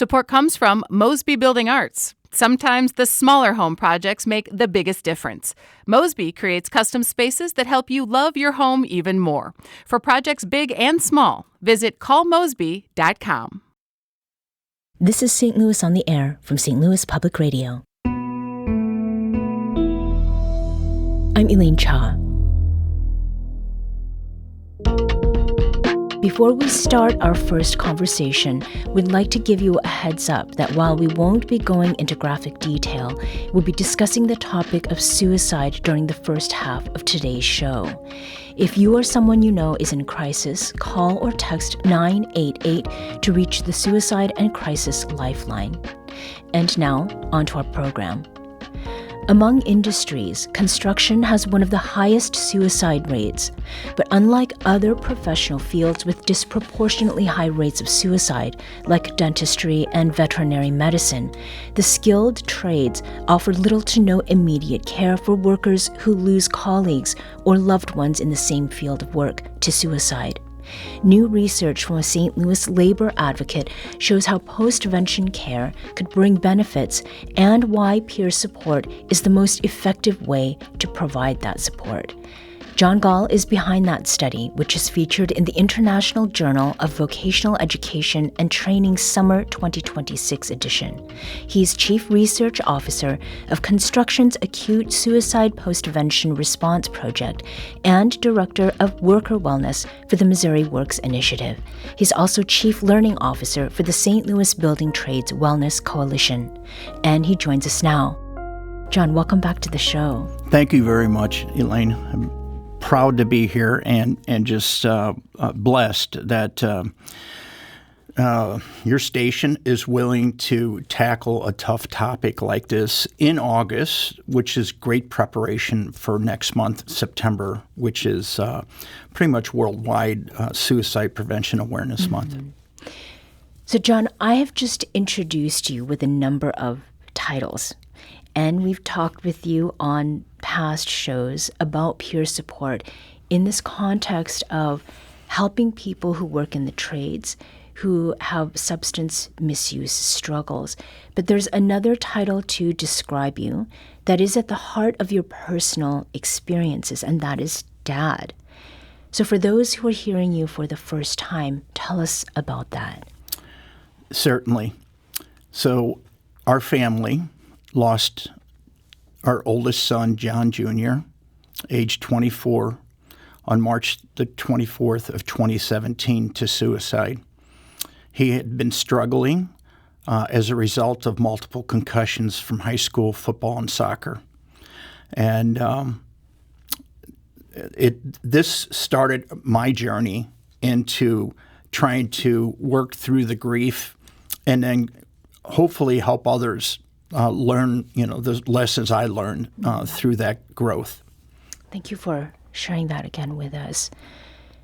Support comes from Mosby Building Arts. Sometimes the smaller home projects make the biggest difference. Mosby creates custom spaces that help you love your home even more. For projects big and small, visit callmosby.com. This is St. Louis on the Air from St. Louis Public Radio. I'm Elaine Cha. Before we start our first conversation, we'd like to give you a heads up that while we won't be going into graphic detail, we'll be discussing the topic of suicide during the first half of today's show. If you or someone you know is in crisis, call or text 988 to reach the Suicide and Crisis Lifeline. And now, onto our program. Among industries, construction has one of the highest suicide rates. But unlike other professional fields with disproportionately high rates of suicide, like dentistry and veterinary medicine, the skilled trades offer little to no immediate care for workers who lose colleagues or loved ones in the same field of work to suicide. New research from a St. Louis labor advocate shows how postvention care could bring benefits and why peer support is the most effective way to provide that support. John Gall is behind that study, which is featured in the International Journal of Vocational Education and Training Summer 2026 edition. He's Chief Research Officer of Construction's Acute Suicide Postvention Response Project and Director of Worker Wellness for the Missouri Works Initiative. He's also Chief Learning Officer for the St. Louis Building Trades Wellness Coalition. And he joins us now. John, welcome back to the show. Thank you very much, Elaine. I'm proud to be here and just blessed that your station is willing to tackle a tough topic like this in August, which is great preparation for next month, September, which is pretty much worldwide Suicide Prevention Awareness Month. So, John, I have just introduced you with a number of titles. And we've talked with you on past shows about peer support in this context of helping people who work in the trades who have substance misuse struggles. But there's another title to describe you that is at the heart of your personal experiences, and that is dad. So for those who are hearing you for the first time, tell us about that. Certainly. So our family lost our oldest son, John Jr., age 24, on March the 24th of 2017 to suicide. He had been struggling as a result of multiple concussions from high school football and soccer. And this started my journey into trying to work through the grief and then hopefully help others learn, the lessons I learned through that growth. Thank you for sharing that again with us.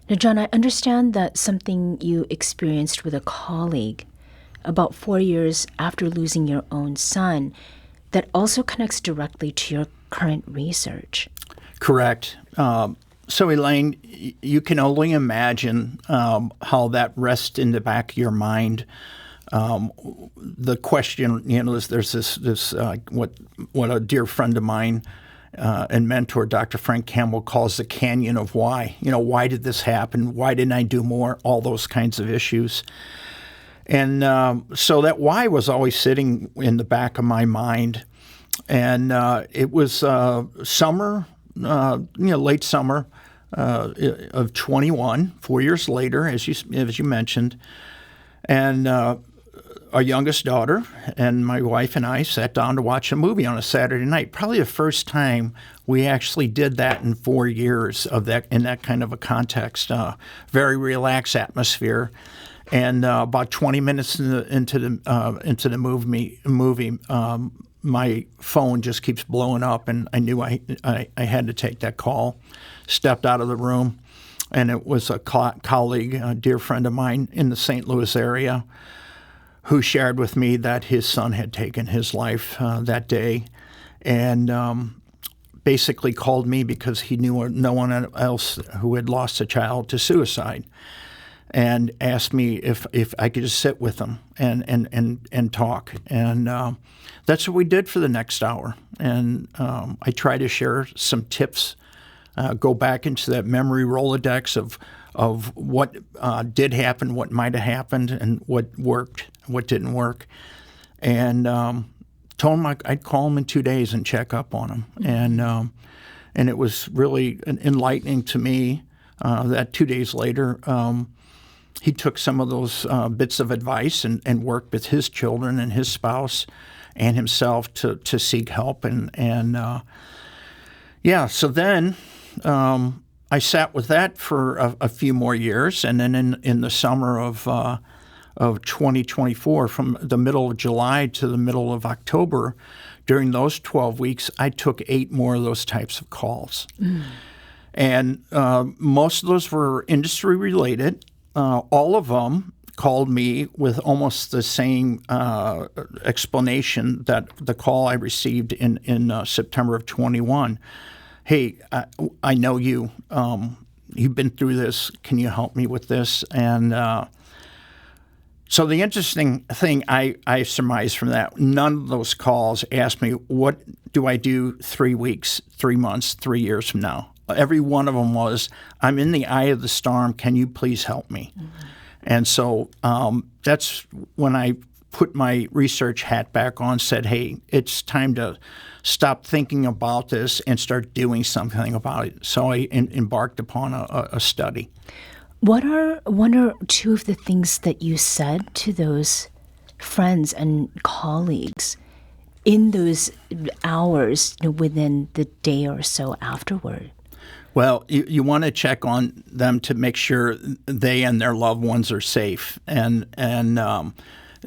Now, John, I understand that something you experienced with a colleague about 4 years after losing your own son that also connects directly to your current research. Correct. So, Elaine, you can only imagine how that rests in the back of your mind. The question, there's this what a dear friend of mine and mentor, Dr. Frank Campbell, calls the canyon of why. Why did this happen? Why didn't I do more? All those kinds of issues. And so that why was always sitting in the back of my mind. And it was summer, late summer of 21, 4 years later, as you mentioned. And our youngest daughter and my wife and I sat down to watch a movie on a Saturday night. Probably the first time we actually did that in 4 years in that kind of a context. Very relaxed atmosphere. And about 20 minutes into the movie, my phone just keeps blowing up, and I knew I had to take that call. Stepped out of the room, and it was a colleague, a dear friend of mine in the St. Louis area, who shared with me that his son had taken his life that day, and basically called me because he knew no one else who had lost a child to suicide. and asked me if I could just sit with them and talk. And that's what we did for the next hour. And I tried to share some tips, go back into that memory Rolodex of what did happen, what might have happened, and what worked, what didn't work. And told him I'd call him in 2 days and check up on him. And it was really enlightening to me that 2 days later, he took some of those bits of advice and worked with his children and his spouse and himself to seek help. So then I sat with that for a few more years. And then in the summer of 2024, from the middle of July to the middle of October, during those 12 weeks, I took 8 more of those types of calls. And most of those were industry related. All of them called me with almost the same explanation that the call I received in September of 21. Hey, I know you. You've been through this. Can you help me with this? And so the interesting thing I surmised from that, none of those calls asked me, what do I do 3 weeks, 3 months, 3 years from now? Every one of them was, I'm in the eye of the storm. Can you please help me? And so that's when I put my research hat back on, said, hey, it's time to stop thinking about this and start doing something about it. So I embarked upon a study. What are one or two of the things that you said to those friends and colleagues in those hours within the day or so afterward? Well, you want to check on them to make sure they and their loved ones are safe, and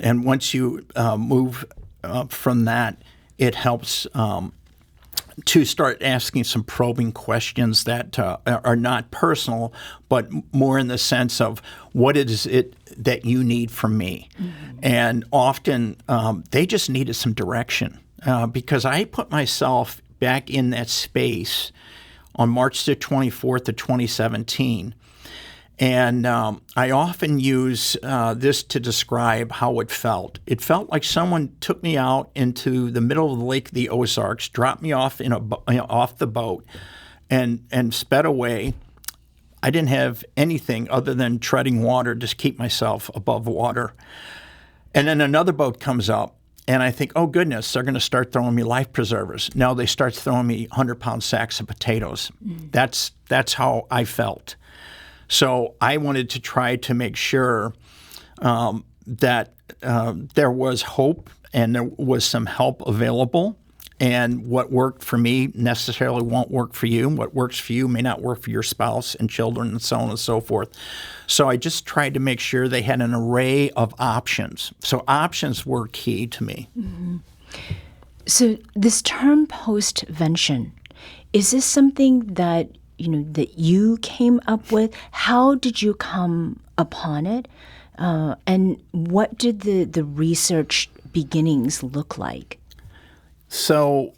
once you move from that, it helps to start asking some probing questions that are not personal, but more in the sense of what is it that you need from me, and often they just needed some direction because I put myself back in that space on March the 24th of 2017. And I often use this to describe how it felt. It felt like someone took me out into the middle of the Lake of the Ozarks, dropped me off off the boat, and sped away. I didn't have anything other than treading water to keep myself above water. And then another boat comes up. And I think, oh, goodness, they're going to start throwing me life preservers. No, they start throwing me 100-pound sacks of potatoes. That's how I felt. So I wanted to try to make sure that there was hope and there was some help available. And what worked for me necessarily won't work for you. What works for you may not work for your spouse and children and so on and so forth. So I just tried to make sure they had an array of options. So options were key to me. Mm-hmm. So this term postvention, is this something that you came up with? How did you come upon it? And what did the research beginnings look like? So,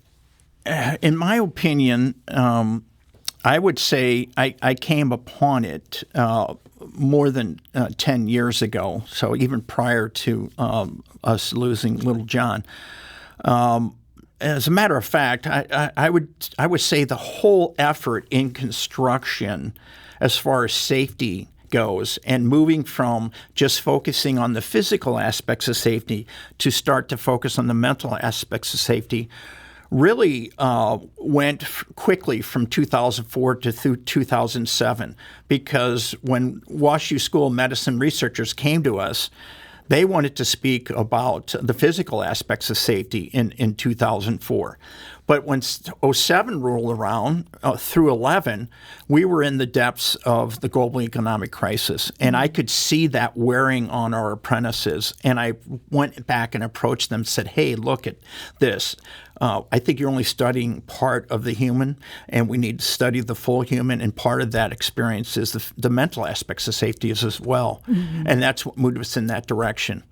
in my opinion, I would say I came upon it more than 10 years ago, so even prior to us losing little John. As a matter of fact, I would say the whole effort in construction as far as safety goes and moving from just focusing on the physical aspects of safety to start to focus on the mental aspects of safety really went quickly from 2004 to through 2007 because when WashU School of Medicine researchers came to us, they wanted to speak about the physical aspects of safety in 2004. But when 2007 rolled around through 11, we were in the depths of the global economic crisis. And I could see that wearing on our apprentices. And I went back and approached them and said, hey, look at this. I think you're only studying part of the human, and we need to study the full human. And part of that experience is the mental aspects of safety as well. Mm-hmm. And that's what moved us in that direction.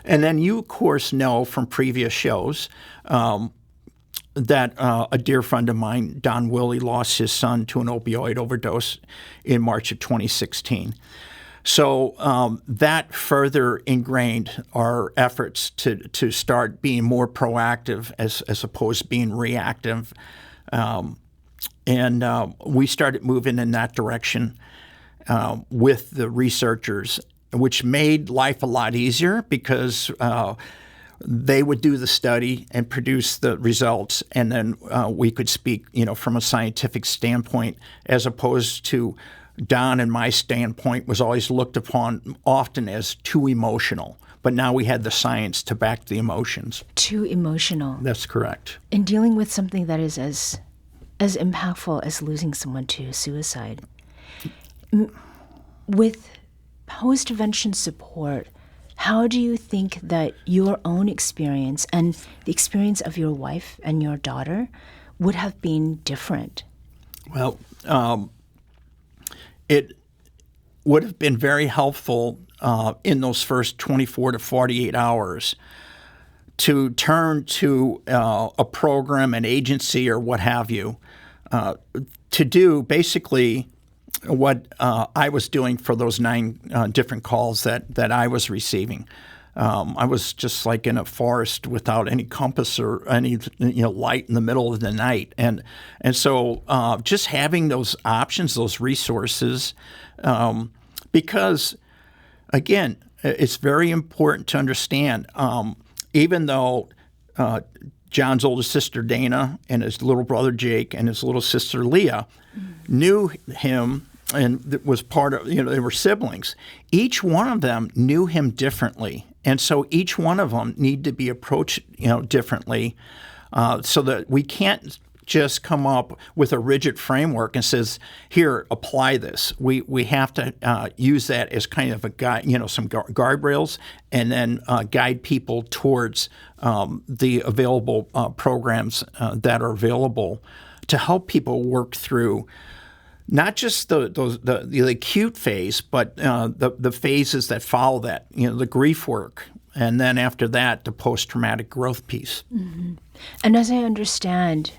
And then you, of course, know from previous shows that a dear friend of mine, Don Willie, lost his son to an opioid overdose in March of 2016. So that further ingrained our efforts to start being more proactive as opposed to being reactive. And we started moving in that direction with the researchers, which made life a lot easier because they would do the study and produce the results, and then we could speak, from a scientific standpoint, as opposed to Don and my standpoint was always looked upon often as too emotional. But now we had the science to back the emotions. Too emotional. That's correct. In dealing with something that is as impactful as losing someone to suicide. With postvention support, how do you think that your own experience and the experience of your wife and your daughter would have been different? Well, it would have been very helpful in those first 24 to 48 hours to turn to a program, an agency, or what have you, to do basically what I was doing for those 9 different calls that I was receiving. I was just like in a forest without any compass or any light in the middle of the night, and so just having those options, those resources, because again, it's very important to understand. Even though John's oldest sister Dana and his little brother Jake and his little sister Leah knew him and was part of, they were siblings. Each one of them knew him differently. And so each one of them need to be approached, differently, so that we can't just come up with a rigid framework and says, here, apply this. We have to use that as kind of a guide, some guardrails, and then guide people towards the available programs that are available to help people work through not just the acute phase, but the phases that follow that, the grief work, and then after that, the post-traumatic growth piece. Mm-hmm. And as I understand,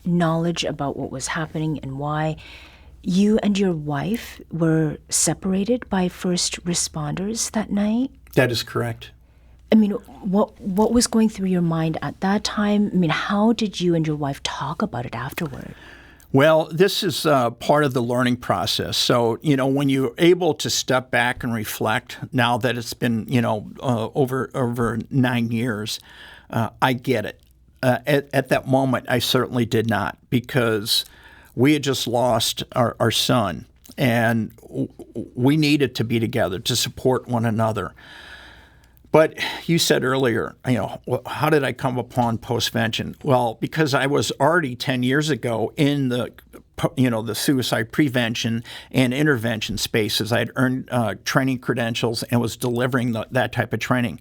knowledge about what was happening and why, you and your wife were separated by first responders that night? That is correct. What was going through your mind at that time? How did you and your wife talk about it afterward? Well, this is part of the learning process. So, when you're able to step back and reflect, now that it's been, over 9 years, I get it. At that moment, I certainly did not, because we had just lost our son, and we needed to be together to support one another. But you said earlier, how did I come upon postvention? Well, because I was already 10 years ago in the suicide prevention and intervention spaces. I had earned training credentials and was delivering that type of training.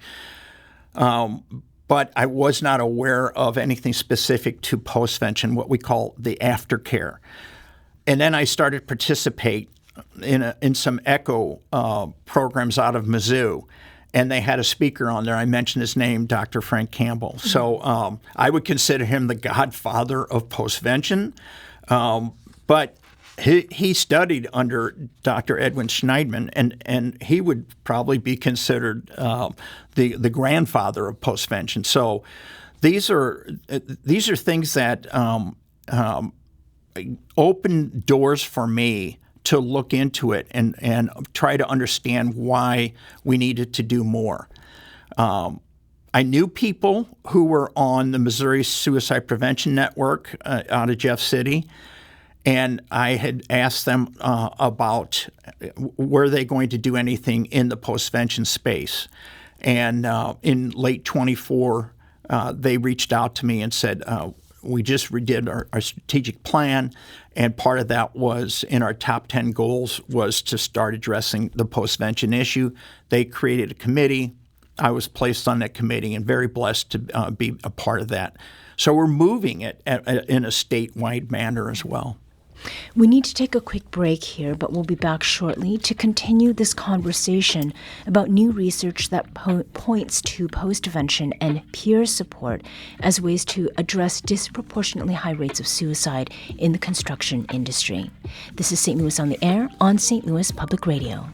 But I was not aware of anything specific to postvention, what we call the aftercare. And then I started to participate in some ECHO programs out of Mizzou. And they had a speaker on there. I mentioned his name, Dr. Frank Campbell. Mm-hmm. So I would consider him the godfather of postvention. But he studied under Dr. Edwin Schneidman, and he would probably be considered the grandfather of postvention. So these are things that open doors for me to look into it and try to understand why we needed to do more. I knew people who were on the Missouri Suicide Prevention Network out of Jeff City, and I had asked them about were they going to do anything in the postvention space. And in late 24, they reached out to me and said, we just redid our strategic plan, and part of that was in our top 10 goals was to start addressing the postvention issue. They created a committee. I was placed on that committee and very blessed to be a part of that. So we're moving it in a statewide manner as well. We need to take a quick break here, but we'll be back shortly to continue this conversation about new research that points to postvention and peer support as ways to address disproportionately high rates of suicide in the construction industry. This is St. Louis on the Air on St. Louis Public Radio.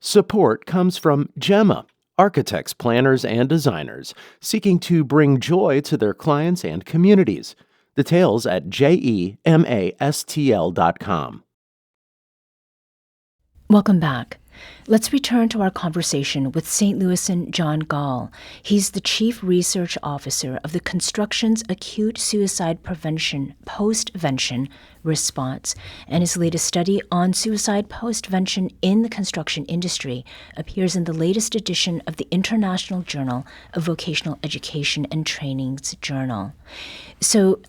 Support comes from Gemma, architects, planners, and designers seeking to bring joy to their clients and communities. Details at gemastl.com. Welcome back. Let's return to our conversation with St. Louisan John Gall. He's the Chief Research Officer of the Construction's Acute Suicide Prevention Postvention Response, and his latest study on suicide postvention in the construction industry appears in the latest edition of the International Journal of Vocational Education and Training's Journal. So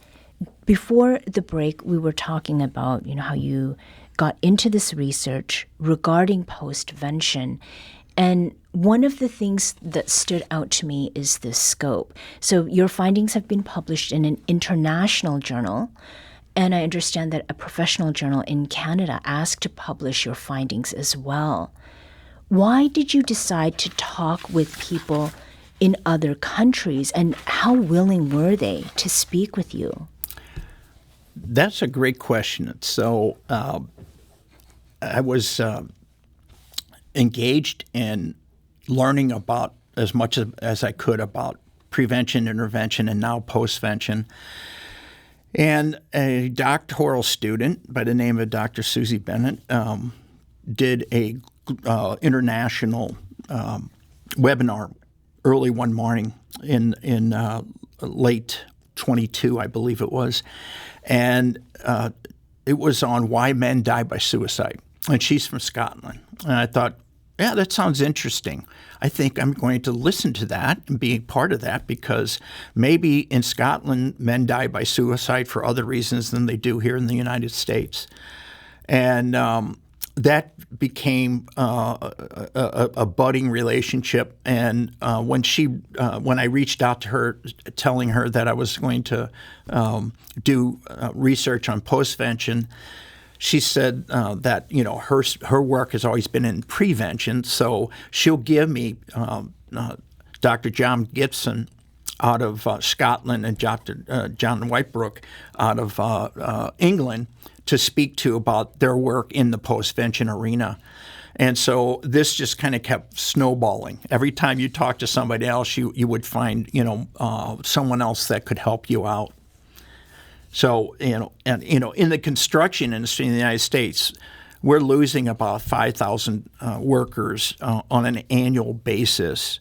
before the break, we were talking about, how you got into this research regarding postvention. And one of the things that stood out to me is the scope. So your findings have been published in an international journal, and I understand that a professional journal in Canada asked to publish your findings as well. Why did you decide to talk with people in other countries, and how willing were they to speak with you? That's a great question. So I was engaged in learning about as much as I could about prevention, intervention, and now postvention. And a doctoral student by the name of Dr. Susie Bennett did a international webinar early one morning in late 22, I believe it was. And it was on why men die by suicide. And she's from Scotland. And I thought, yeah, that sounds interesting. I think I'm going to listen to that and be part of that, because maybe in Scotland, men die by suicide for other reasons than they do here in the United States. And that became a budding relationship. And when I reached out to her, telling her that I was going to do research on postvention, she said that her work has always been in prevention, so she'll give me Dr. John Gibson out of Scotland and Dr. John Whitebrook out of England to speak to about their work in the postvention arena. And so this just kind of kept snowballing. Every time you talk to somebody else, you would find someone else that could help you out. So, in the construction industry in the United States, we're losing about 5,000 workers on an annual basis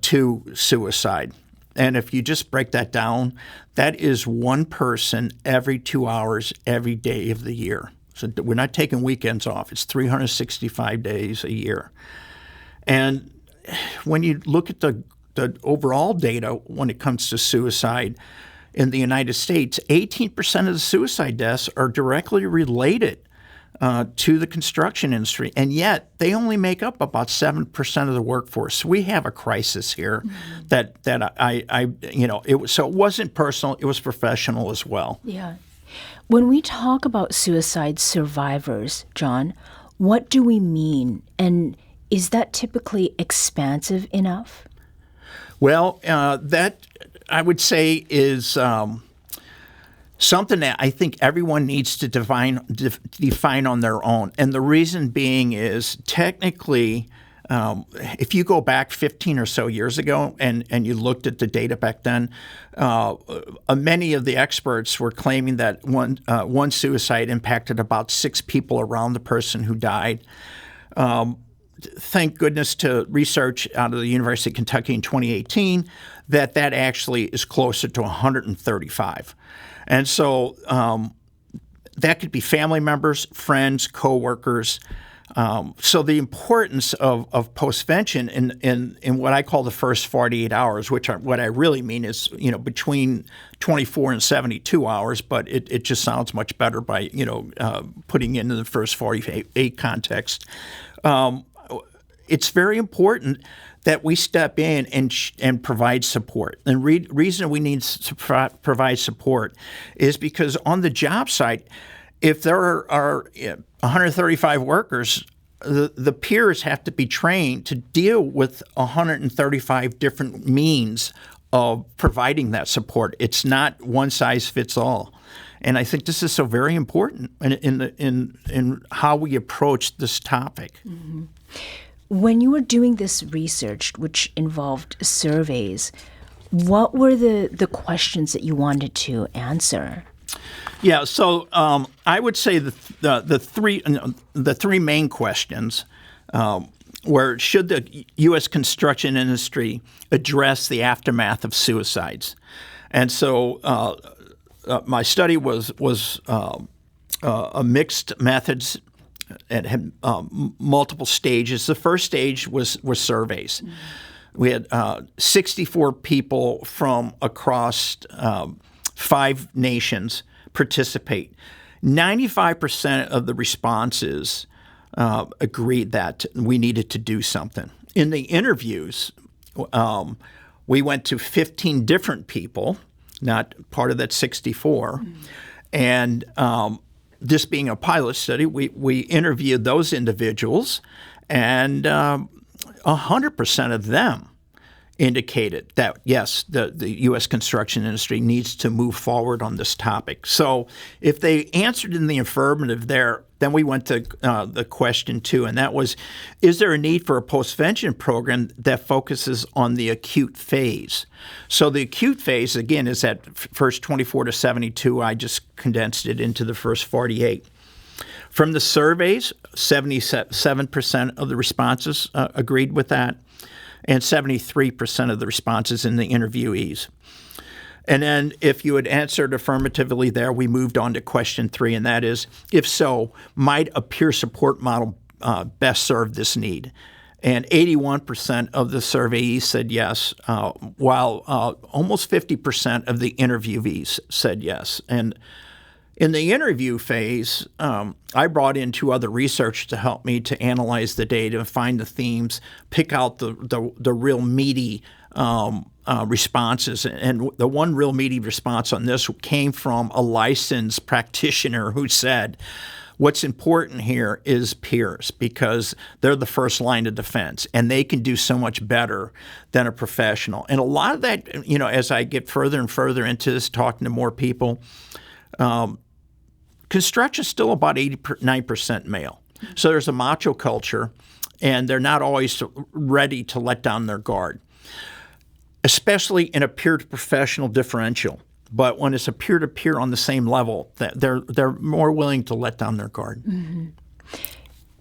to suicide. And if you just break that down, that is one person every 2 hours every day of the year. So we're not taking weekends off. It's 365 days a year. And when you look at the overall data when it comes to suicide, in the United States, 18% of the suicide deaths are directly related to the construction industry, and yet they only make up about 7% of the workforce. So we have a crisis here that so it wasn't personal; it was professional as well. Yeah. When we talk about suicide survivors, John, what do we mean, and is that typically expansive enough? Well, that I would say is something that I think everyone needs to define on their own. And the reason being is technically, if you go back 15 or so years ago and you looked at the data back then, many of the experts were claiming that one suicide impacted about 6 people around the person who died. Thank goodness to research out of the University of Kentucky in 2018 that actually is closer to 135. And so that could be family members, friends, coworkers. So the importance of postvention in what I call the first 48 hours, what I really mean is between 24 and 72 hours, but it just sounds much better by putting into the first 48 context. It's very important that we step in and provide support. And reason we need to provide support is because on the job site, if there are 135 workers, the peers have to be trained to deal with 135 different means of providing that support. It's not one size fits all. And I think this is so very important in how we approach this topic. Mm-hmm. When you were doing this research, which involved surveys, what were the questions that you wanted to answer? Yeah, so I would say the three main questions were: should the U.S. construction industry address the aftermath of suicides? And so my study was a mixed methods. It had multiple stages. The first stage was surveys. Mm-hmm. We had 64 people from across 5 nations participate. 95% of the responses agreed that we needed to do something. In the interviews, we went to 15 different people, not part of that 64, and this being a pilot study, we interviewed those individuals, and 100% of them indicated that, yes, the U.S. construction industry needs to move forward on this topic. So if they answered in the affirmative there, then we went to the question 2, and that was, is there a need for a postvention program that focuses on the acute phase? So the acute phase, again, is that first 24 to 72. I just condensed it into the first 48. From the surveys, 77% of the responses agreed with that, and 73% of the responses in the interviewees. And then if you had answered affirmatively there, we moved on to question 3, and that is, if so, might a peer support model best serve this need? And 81% of the surveyees said yes, while almost 50% of the interviewees said yes. And in the interview phase, I brought in 2 other researchers to help me to analyze the data and find the themes, pick out the real meaty responses. And the one real meaty response on this came from a licensed practitioner who said, what's important here is peers, because they're the first line of defense, and they can do so much better than a professional. And a lot of that, as I get further and further into this, talking to more people, construction is still about 89% male. So there's a macho culture, and they're not always ready to let down their guard, especially in a peer-to-professional differential. But when it's a peer-to-peer on the same level, they're more willing to let down their guard. Mm-hmm.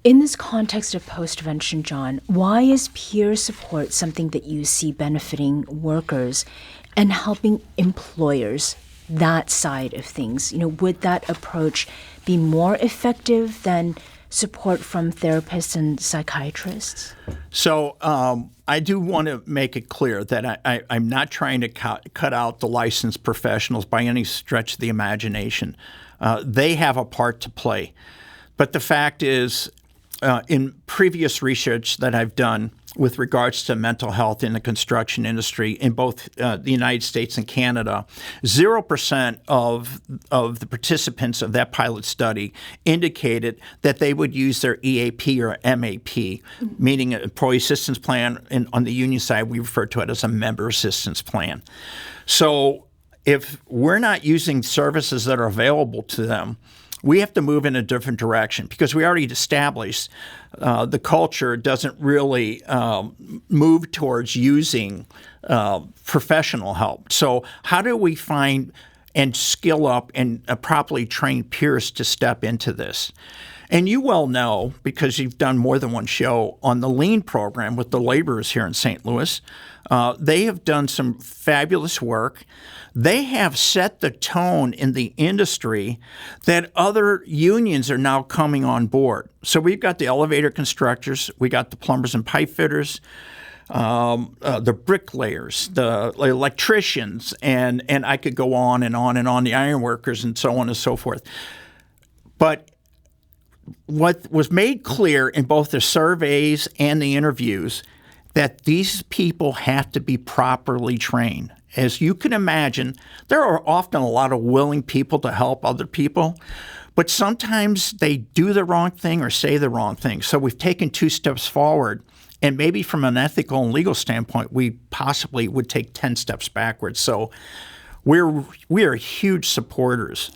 In this context of postvention, John, why is peer support something that you see benefiting workers and helping employers? That side of things, would that approach be more effective than support from therapists and psychiatrists? So I do want to make it clear that I'm not trying to cut out the licensed professionals by any stretch of the imagination. They have a part to play. But the fact is, in previous research that I've done with regards to mental health in the construction industry in both the United States and Canada, 0% of the participants of that pilot study indicated that they would use their EAP or MAP, meaning an employee assistance plan. And on the union side, we refer to it as a member assistance plan. So if we're not using services that are available to them, we have to move in a different direction, because we already established the culture doesn't really move towards using professional help. So how do we find and skill up and properly train peers to step into this? And you well know, because you've done more than one show on the LEAN program with the laborers here in St. Louis, they have done some fabulous work. They have set the tone in the industry that other unions are now coming on board. So we've got the elevator constructors, we got the plumbers and pipe fitters, the bricklayers, the electricians, and I could go on and on and on, the iron workers and so on and so forth. But what was made clear in both the surveys and the interviews, that these people have to be properly trained. As you can imagine, there are often a lot of willing people to help other people, but sometimes they do the wrong thing or say the wrong thing. So we've taken 2 steps forward, and maybe from an ethical and legal standpoint, we possibly would take 10 steps backwards. So we are huge supporters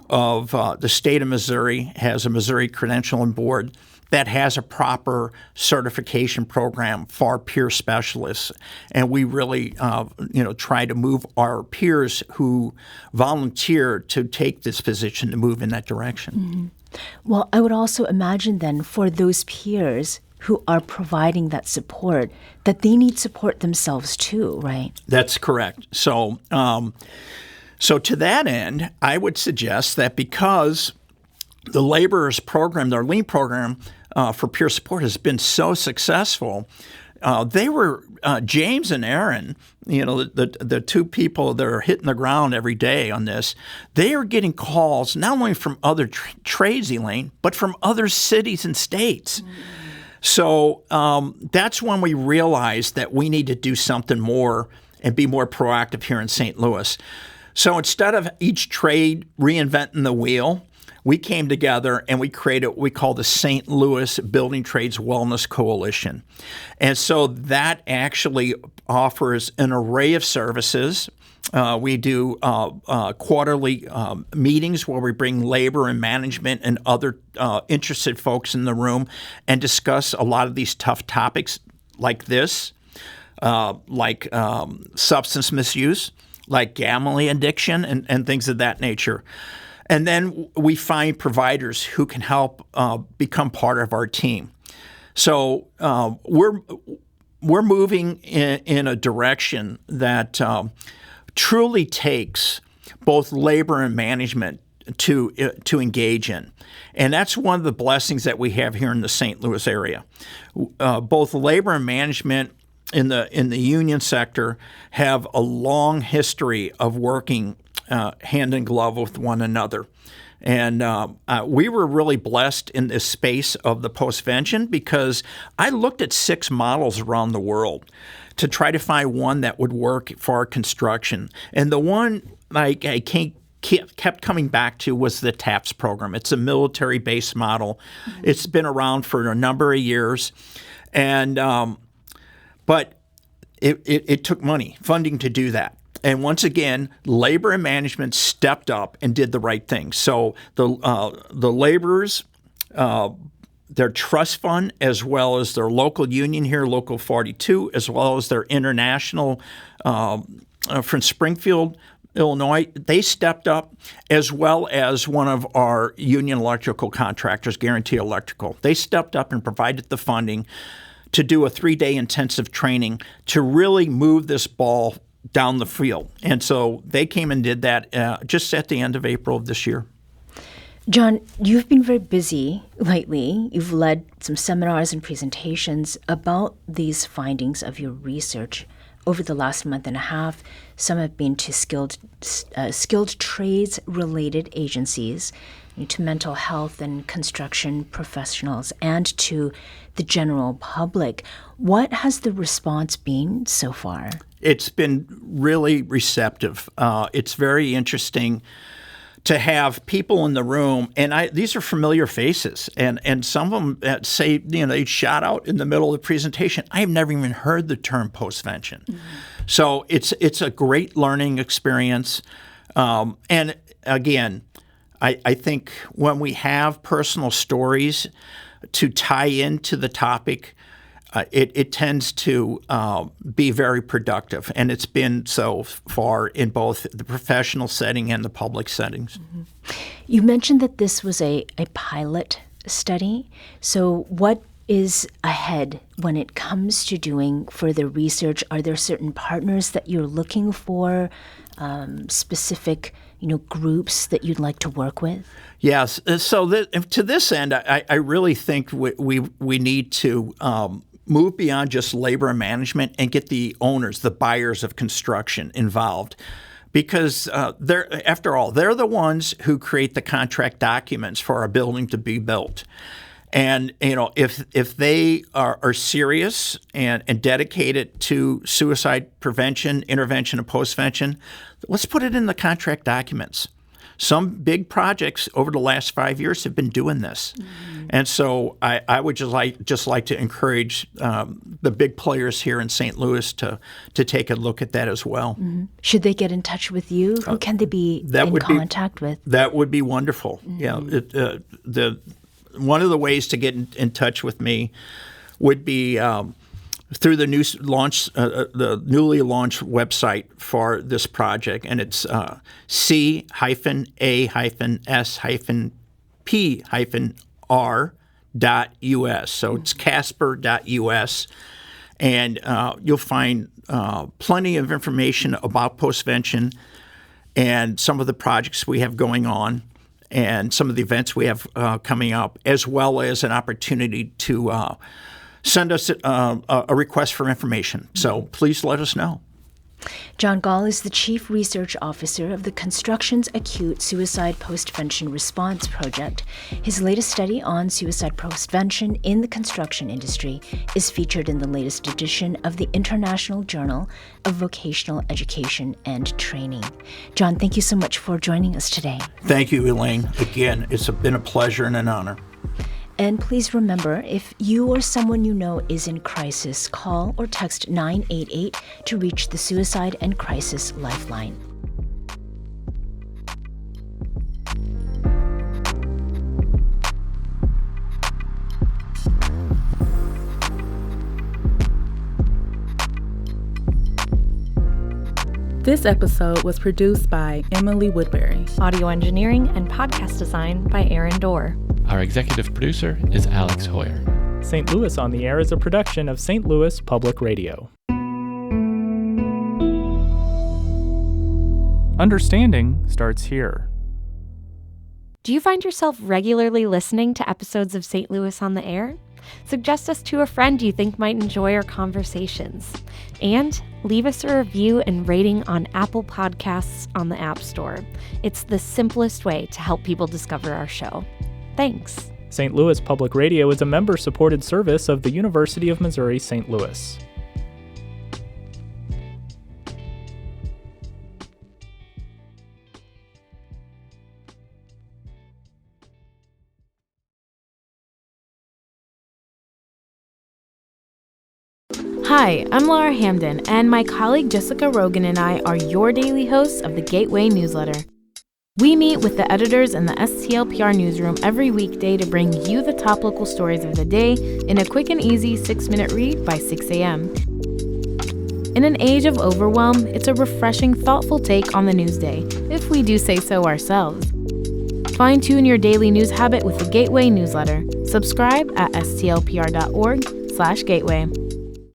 of the state of Missouri, has a Missouri Credentialing Board that has a proper certification program for peer specialists. And we really, try to move our peers who volunteer to take this position to move in that direction. Mm-hmm. Well, I would also imagine then for those peers who are providing that support, that they need support themselves too, right? That's correct. So to that end, I would suggest that because the laborers program, their LEAN program for peer support has been so successful, they were James and Aaron, the two people that are hitting the ground every day on this. They are getting calls not only from other trades, Elaine, but from other cities and states. Mm-hmm. So that's when we realized that we need to do something more and be more proactive here in St. Louis. So instead of each trade reinventing the wheel, we came together and we created what we call the St. Louis Building Trades Wellness Coalition. And so that actually offers an array of services. We do quarterly meetings where we bring labor and management and other interested folks in the room and discuss a lot of these tough topics like this, like substance misuse, like gambling addiction, and things of that nature. And then we find providers who can help become part of our team. So we're moving in a direction that truly takes both labor and management to engage in. And that's one of the blessings that we have here in the St. Louis area. Both labor and management in the union sector have a long history of working hand in glove with one another. And we were really blessed in this space of the postvention because I looked at 6 models around the world to try to find one that would work for our construction. And the one I kept coming back to was the TAPS program. It's a military-based model. Mm-hmm. It's been around for a number of years. And but it took funding to do that. And once again, labor and management stepped up and did the right thing. So the laborers, their trust fund, as well as their local union here, Local 42, as well as their international from Springfield, Illinois, they stepped up, as well as one of our union electrical contractors, Guarantee Electrical. They stepped up and provided the funding to do a 3-day intensive training to really move this ball down the field. And so they came and did that just at the end of April of this year. John, you've been very busy lately. You've led some seminars and presentations about these findings of your research over the last month and a half. Some have been to skilled trades-related agencies, to mental health and construction professionals, and to the general public. What has the response been so far? It's been really receptive. It's very interesting to have people in the room, and these are familiar faces, and some of them that say, they shout out in the middle of the presentation, I've never even heard the term postvention. Mm-hmm. So it's a great learning experience. And again, I think when we have personal stories to tie into the topic, it tends to be very productive, and it's been so far in both the professional setting and the public settings. Mm-hmm. You mentioned that this was a pilot study. So what is ahead when it comes to doing further research? Are there certain partners that you're looking for, specific groups that you'd like to work with? Yes. So to this end, I really think we need to move beyond just labor and management and get the owners, the buyers of construction involved. Because after all, they're the ones who create the contract documents for a building to be built. And if they are serious and dedicated to suicide prevention, intervention, and postvention, let's put it in the contract documents. Some big projects over the last 5 years have been doing this. Mm-hmm. And so I would just like to encourage the big players here in St. Louis to take a look at that as well. Mm-hmm. Should they get in touch with you? Who can they be in contact with? That would be wonderful. Mm-hmm. Yeah, one of the ways to get in touch with me would be through the newly launched website for this project, and it's c-a-s-p-r.us. So it's casper.us, and you'll find plenty of information about postvention and some of the projects we have going on and some of the events we have coming up, as well as an opportunity to send us a request for information. So please let us know. John Gall is the Chief Research Officer of the Construction's Acute Suicide Postvention Response Project. His latest study on suicide postvention in the construction industry is featured in the latest edition of the International Journal of Vocational Education and Training. John, thank you so much for joining us today. Thank you, Elaine. Again, it's been a pleasure and an honor. And please remember, if you or someone you know is in crisis, call or text 988 to reach the Suicide and Crisis Lifeline. This episode was produced by Emily Woodbury. Audio engineering and podcast design by Aaron Dorr. Our executive producer is Alex Hoyer. St. Louis on the Air is a production of St. Louis Public Radio. Understanding starts here. Do you find yourself regularly listening to episodes of St. Louis on the Air? Suggest us to a friend you think might enjoy our conversations. And leave us a review and rating on Apple Podcasts on the App Store. It's the simplest way to help people discover our show. Thanks. St. Louis Public Radio is a member-supported service of the University of Missouri St. Louis. Hi, I'm Laura Hamden, and my colleague Jessica Rogan and I are your daily hosts of the Gateway newsletter. We meet with the editors in the STLPR newsroom every weekday to bring you the top local stories of the day in a quick and easy 6-minute read by 6 a.m. In an age of overwhelm, it's a refreshing, thoughtful take on the news day, if we do say so ourselves. Fine-tune your daily news habit with the Gateway newsletter. Subscribe at stlpr.org/gateway.